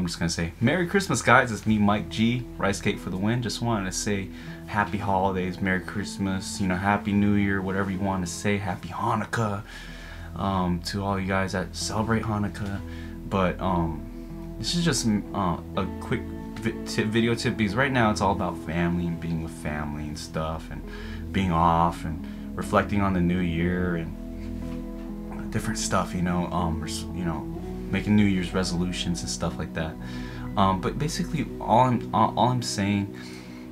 I'm just gonna say Merry Christmas, guys. It's me, Mike G, Rice Cake for the win. Just wanted to say Happy Holidays, Merry Christmas, Happy New Year, whatever you want to say. Happy Hanukkah to all you guys that celebrate Hanukkah. But this is just a quick video tip, because right now it's all about family and being with family and stuff, and being off and reflecting on the new year and different stuff, making New Year's resolutions and stuff like that. But basically, all I'm saying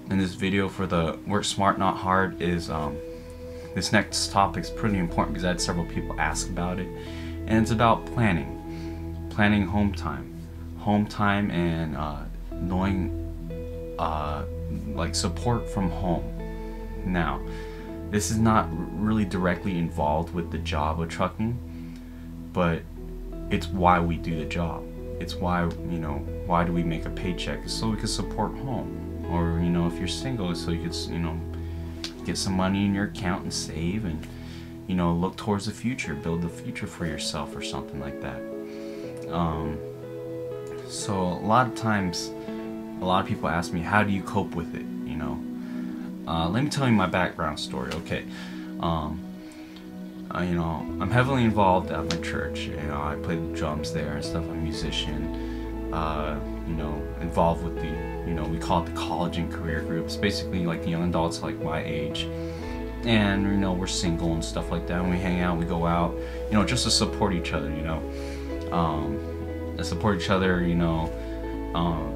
in this video for the work smart not hard is this next topic is pretty important, because I had several people ask about it, and it's about planning home time and knowing like support from home. Now, this is not really directly involved with the job of trucking, but it's why we do the job. It's why, why do we make a paycheck? It's so we can support home. Or, if you're single, so you could, get some money in your account and save and, look towards the future, build the future for yourself or something like that. So a lot of times, a lot of people ask me, how do you cope with it, Let me tell you my background story, okay? I'm heavily involved at my church. I play the drums there and stuff. I'm a musician. Involved with the, we call it the college and career groups. Basically, like the young adults like my age, and we're single and stuff like that. And we hang out, we go out, just to support each other. Support each other,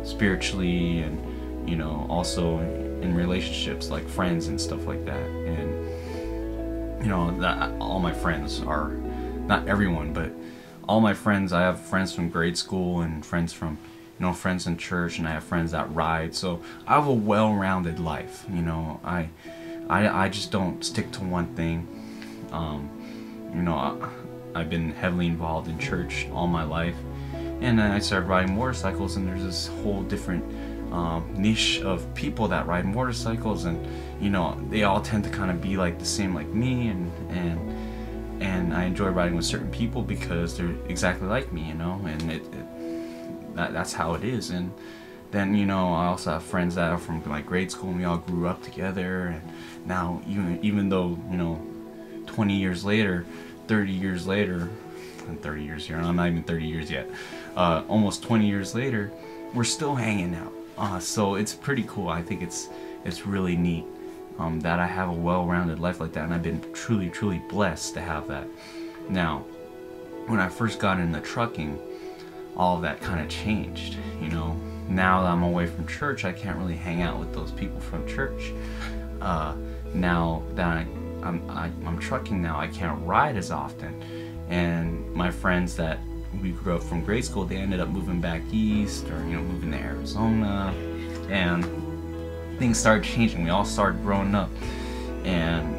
spiritually, and also in relationships, like friends and stuff like that. And that all my friends are, not everyone, but all my friends, I have friends from grade school and friends from, friends in church, and I have friends that ride. So I have a well-rounded life. I just don't stick to one thing. I've been heavily involved in church all my life, and then I started riding motorcycles, and there's this whole different niche of people that ride motorcycles, and they all tend to kind of be like the same like me, and I enjoy riding with certain people because they're exactly like me, and that's how it is. And then I also have friends that are from like grade school, and we all grew up together, and now even though 20 years later, 30 years later, and 30 years here, I'm not even 30 years yet, almost 20 years later, we're still hanging out. So it's pretty cool. I think it's really neat that I have a well-rounded life like that, and I've been truly blessed to have that. Now, when I first got into trucking, all of that kind of changed. Now that I'm away from church, I can't really hang out with those people from church. Now that I'm trucking now, I can't ride as often, and my friends that we grew up from grade school, they ended up moving back east, or moving to Arizona, and things started changing. We all started growing up, and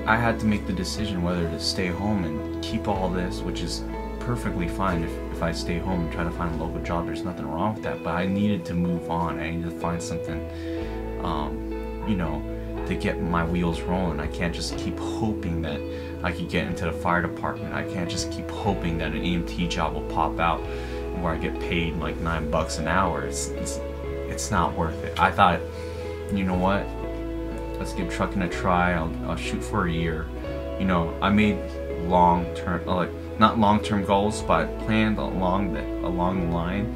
I had to make the decision whether to stay home and keep all this, which is perfectly fine if I stay home and try to find a local job. There's nothing wrong with that, but I needed to move on. I needed to find something to get my wheels rolling. I can't just keep hoping that I could get into the fire department. I can't just keep hoping that an EMT job will pop out where I get paid like $9 an hour. It's not worth it. I thought, you know what? Let's give trucking a try. I'll shoot for a year. I made long-term, not long-term goals, but I planned along the line.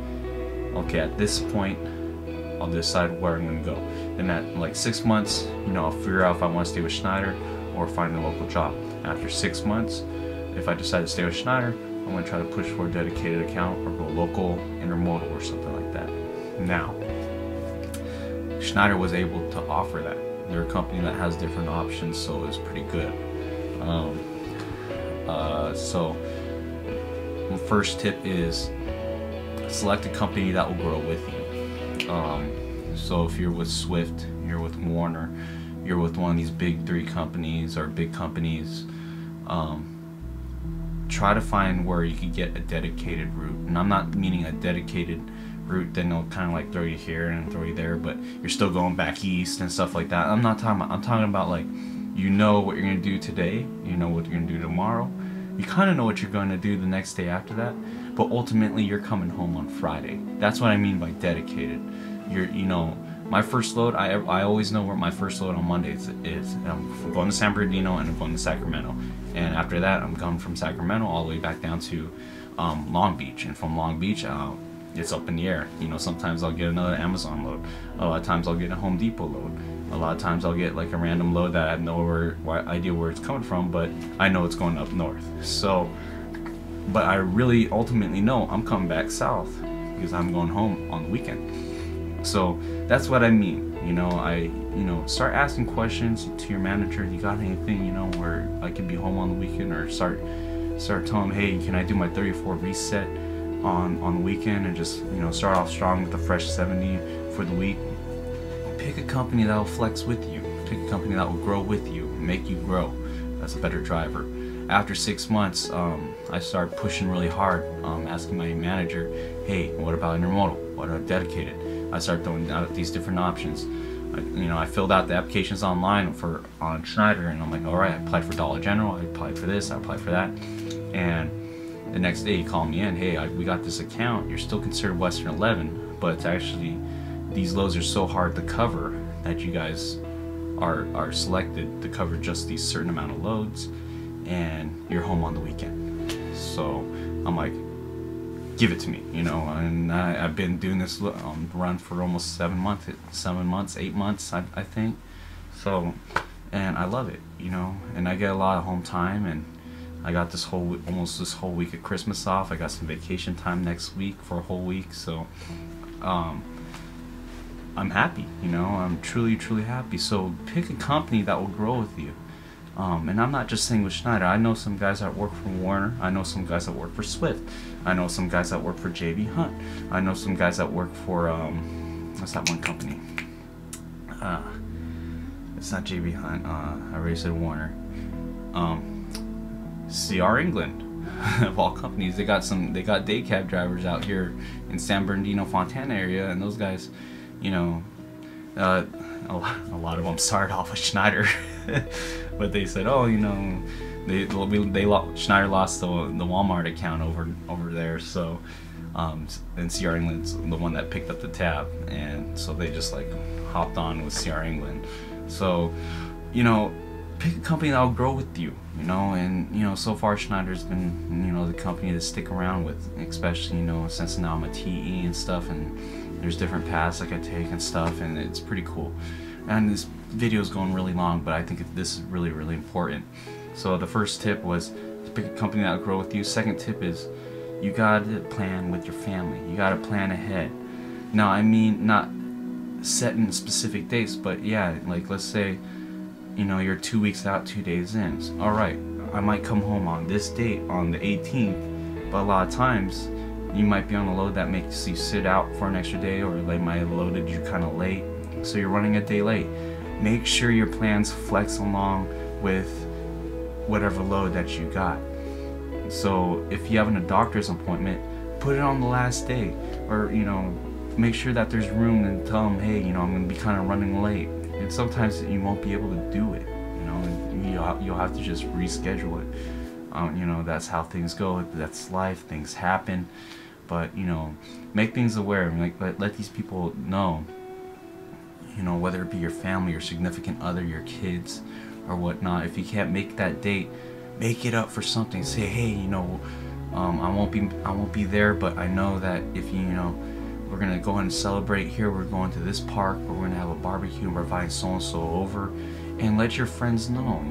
Okay, at this point, I'll decide where I'm gonna go. Then at like 6 months, I'll figure out if I want to stay with Schneider or find a local job. After 6 months, if I decide to stay with Schneider, I'm gonna try to push for a dedicated account or go local, intermodal, or something like that. Now, Schneider was able to offer that. They're a company that has different options, so it's pretty good. So my first tip is select a company that will grow with you. So if you're with Swift, you're with Warner, you're with one of these big three companies or big companies, try to find where you can get a dedicated route. And I'm not meaning a dedicated route, then they'll kind of like throw you here and throw you there, but you're still going back east and stuff like that. I'm not talking about, I'm talking about like, what you're going to do today, what you're going to do tomorrow. You kind of know what you're going to do the next day after that, but ultimately you're coming home on Friday. That's what I mean by dedicated. My first load, I always know where my first load on Monday is. I'm going to San Bernardino and I'm going to Sacramento. And after that, I'm coming from Sacramento all the way back down to Long Beach. And from Long Beach, it's up in the air. Sometimes I'll get another Amazon load. A lot of times I'll get a Home Depot load. A lot of times I'll get like a random load that I have no idea where it's coming from, but I know it's going up north. So, but I really ultimately know I'm coming back south because I'm going home on the weekend. So that's what I mean. Start asking questions to your manager. You got anything, where I could be home on the weekend, or start telling them, hey, can I do my 34 reset on the weekend, and just start off strong with a fresh 70 for the week. Pick a company that will flex with you. Pick a company that will grow with you, make you grow. That's a better driver. After 6 months, I started pushing really hard, asking my manager, hey, what about intermodal? What about dedicated? I started throwing out these different options. I filled out the applications online on Schneider, and I'm like, all right, I applied for Dollar General, I applied for this, I applied for that, and the next day he called me in, hey, we got this account, you're still considered Western 11, but it's actually, these loads are so hard to cover that you guys are selected to cover just these certain amount of loads, and you're home on the weekend. So I'm like, give it to me, and I've been doing this run for almost 8 months, I think. So, and I love it, and I get a lot of home time, and I got almost this whole week of Christmas off. I got some vacation time next week for a whole week, so I'm happy, I'm truly, truly happy. So pick a company that will grow with you. And I'm not just saying with Schneider. I know some guys that work for Warner. I know some guys that work for Swift. I know some guys that work for JB Hunt. I know some guys that work for what's that one company? It's not JB Hunt. I already said Warner. CR England. Of all companies, they got day cab drivers out here in San Bernardino, Fontana area, and those guys, a lot of them started off with Schneider. But they said, oh, Schneider lost the Walmart account over there, so and CR England's the one that picked up the tab, and so they just like hopped on with CR England. So pick a company that will grow with you, and so far Schneider's been the company to stick around with, especially since now I'm a TE and stuff, and there's different paths like I take and stuff, and it's pretty cool. And this video is going really long, but I think this is really, really important. So the first tip was to pick a company that will grow with you. Second tip is you gotta plan with your family. You gotta plan ahead. Now, I mean, not setting specific dates, but yeah, like let's say you're 2 weeks out, 2 days in. So, all right, I might come home on this date on the 18th, but a lot of times you might be on a load that makes you sit out for an extra day, or they might have loaded you kind of late, so you're running a day late. Make sure your plans flex along with whatever load that you got. So if you have a doctor's appointment, put it on the last day, or make sure that there's room, and tell them, hey, I'm gonna be kind of running late. And sometimes you won't be able to do it, you'll have to just reschedule it. That's how things go. That's life. Things happen, but make things aware. Let these people know. Whether it be your family, your significant other, your kids, or whatnot. If you can't make that date, make it up for something. Say, hey, I won't be there, but I know that if we're gonna go ahead and celebrate here. We're going to this park, or we're gonna have a barbecue, and we're inviting so and so over, and let your friends know.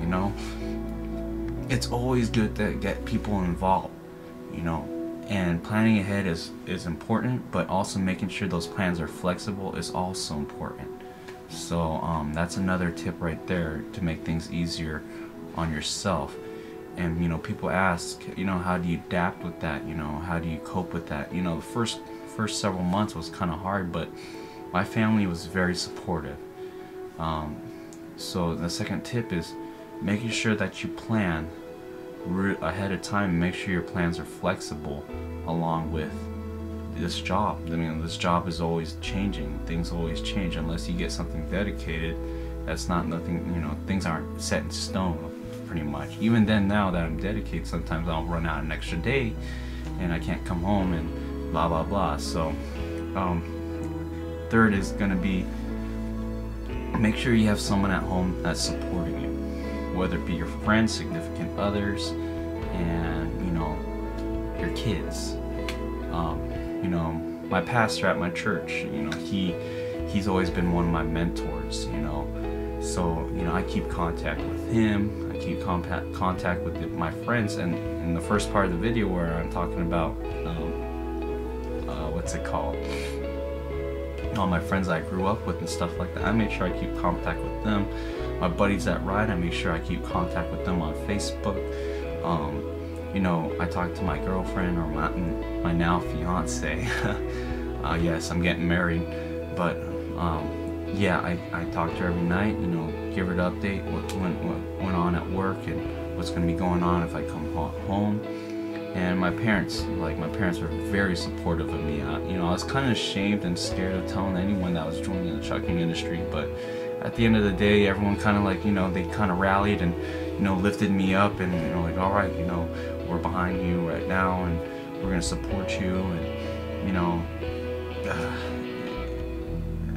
It's always good to get people involved. And planning ahead is important, but also making sure those plans are flexible is also important. So that's another tip right there to make things easier on yourself. And people ask, how do you adapt with that? How do you cope with that? The first several months was kind of hard, but my family was very supportive. So the second tip is making sure that you plan ahead of time, and make sure your plans are flexible along with this job. This job is always changing. Things always change unless you get something dedicated. That's not nothing, things aren't set in stone pretty much. Even then, now that I'm dedicated, sometimes I'll run out an extra day, and I can't come home and blah blah blah. So third is gonna be, make sure you have someone at home that's supporting you, whether it be your friends, significant others, and your kids. My pastor at my church, he's always been one of my mentors, so I keep contact with him. I keep contact with my friends, and in the first part of the video where I'm talking about what's it called, all my friends I grew up with and stuff like that, I make sure I keep contact with them. My buddies that ride, I make sure I keep contact with them on Facebook. I talk to my girlfriend, or my now fiance. Yes, I'm getting married, but yeah, I talk to her every night, give her the update, what went on at work and what's going to be going on if I come home. And my parents were very supportive of me. I was kind of ashamed and scared of telling anyone that I was joining the trucking industry, but at the end of the day, everyone kind of they kind of rallied and lifted me up, and all right, we're behind you right now, and we're gonna support you, and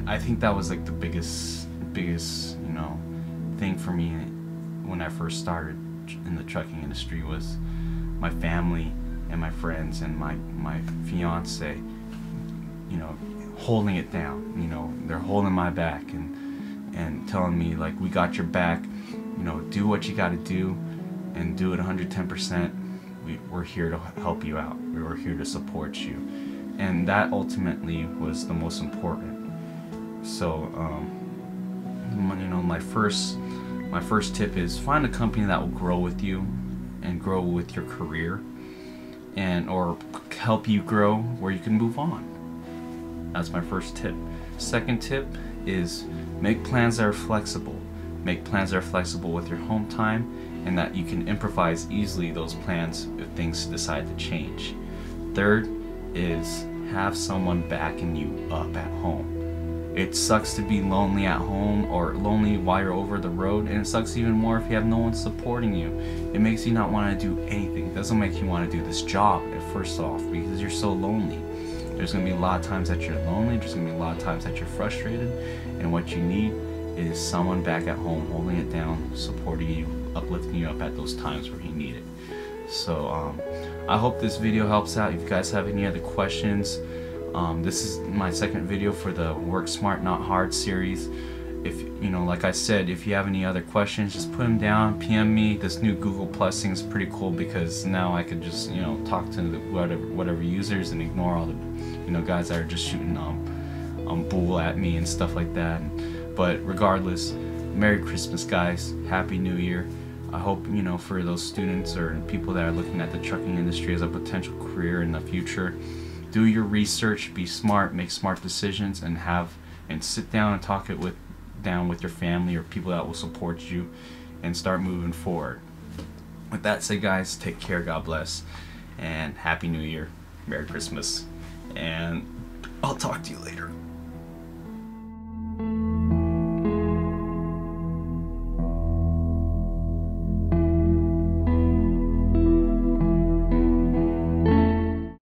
I think that was like the biggest thing for me when I first started in the trucking industry, was my family and my friends and my fiance, holding it down. They're holding my back and telling me, like, we got your back, do what you got to do and do it 110%. We're here to help you out. We're here to support you, and that ultimately was the most important. So my first tip is, find a company that will grow with you and grow with your career, or help you grow where you can move on. That's my first tip. Second tip is, make plans that are flexible. Make plans that are flexible with your home time, and that you can improvise easily those plans if things decide to change. Third is, have someone backing you up at home. It sucks to be lonely at home, or lonely while you're over the road, and it sucks even more if you have no one supporting you. It makes you not want to do anything. It doesn't make you want to do this job, first off, because you're so lonely. There's going to be a lot of times that you're lonely, there's going to be a lot of times that you're frustrated, and what you need is someone back at home holding it down, supporting you, uplifting you up at those times where you need it. So I hope this video helps out. If you guys have any other questions, this is my second video for the Work Smart Not Hard series. If like I said, if you have any other questions, just put them down, PM me. This new Google Plus thing is pretty cool, because now I could just talk to the whatever users and ignore all the guys that are just shooting bull at me and stuff like that. But regardless, Merry Christmas, guys. Happy New Year. I hope for those students or people that are looking at the trucking industry as a potential career in the future, do your research, be smart, make smart decisions, and sit down and talk it with your family or people that will support you, and start moving forward. With that said, guys, take care, God bless, and Happy New Year, Merry Christmas, and I'll talk to you later.